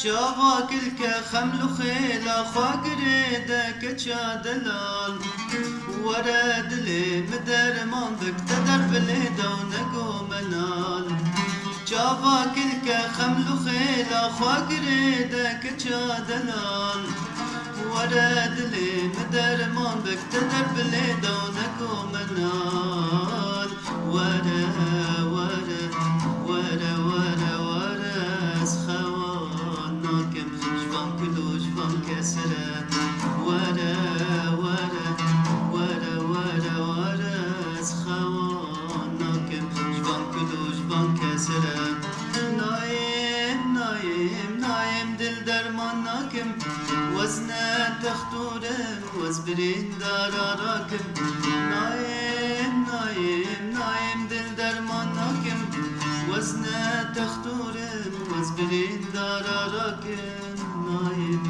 جاوا كلك خمل خيلا خاقريدا كچا دلال ورد لي مدر من بك تدر بليدا ونقو منال جاوا كلك خمل خيلا خاقريدا كچا دلال ورد لي مدر من بك تدر بليدا ونقو منال ورا ورا ورا ورا ورا سخوان ناكم جبان كلو جبان كسرة ورا ورا ورا ورا ورا سخوان ناكم جبان كلو جبان كسرة نايم نايم نايم دل درمان ناكم وزنه تختورم وزبرين دار راكم نايم نايم نايم دل درمان ناكم وزنه تختورم وزبرين دار راكم نايم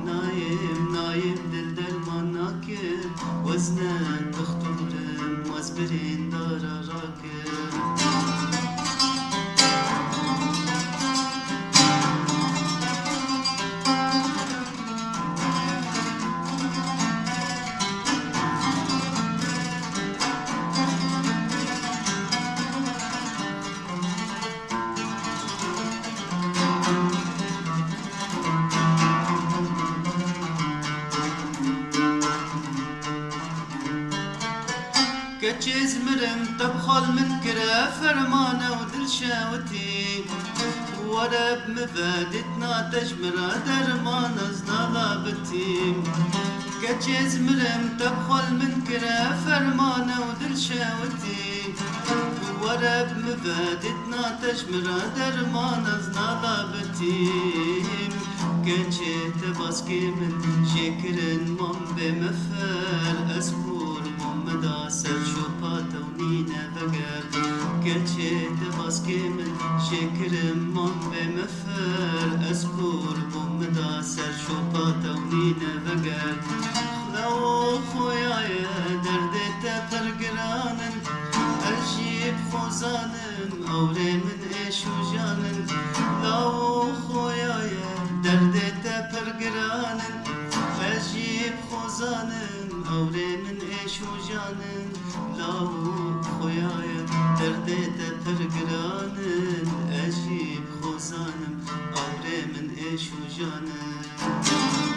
نايم نايم دل درمان ناكم وزنه تختورم وزبرين دار راكم كتشيز مرم تبخل من كرا فرمانة ودل شاوتي ورب مفادتنا تجمرة درمانة زنالا بتي كتشيز مرم تبخل من كرا فرمانة ودل شاوتي ورب مفادتنا تجمرة درمانة زنالا بتي كتشي تباسكي من شكرن من بمفر أسبور مدا سر شوپات و نینه بگر کچه تباسکی من شکرم من به مفر اسپور بومدا سر شوپات و نینه بگر خلو خویای درد تپرگرانن اجیب خوزانن اوره من ایشو جانن لو خویای درد تپرگرانن اجیب خوزانن اوره من ایشو جانن لاو خویایا درده تپرگرانن اجیب خوزانم اوره من ایشو جانن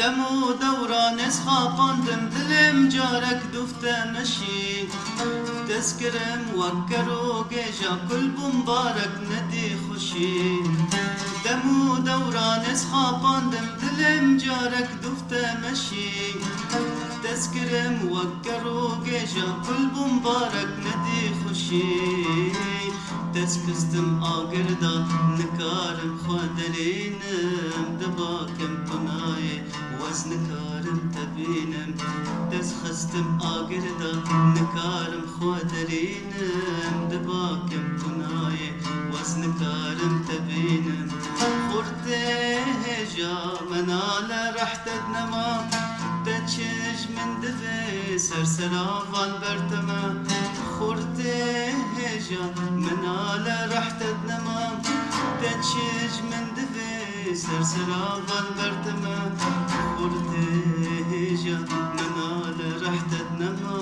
دمو دوران اسخاباندم دلم جارك دفته مشي تذكرم وكرو جيجا كل بمبارك ندي خشي دمو دوران اسخاباندم دلم جارك دفته مشي تذكرم وكرو جيجا كل بمبارك ندي خشي تسكستم آگردا نکارم خودرینم دباکم پنای وز نکارم تبینم تسخستم آگردا نکارم خودرینم دباکم پنای وز نکارم تبینم خورته هجا منال رحت نما تچش من دفه سرسراوان برتما خورته هجا منال رحت نما تچش من دفه سرسراوان برتما خورته هجا منال رحت نما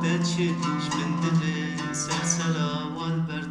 تچش من دفه سرسراوان برتما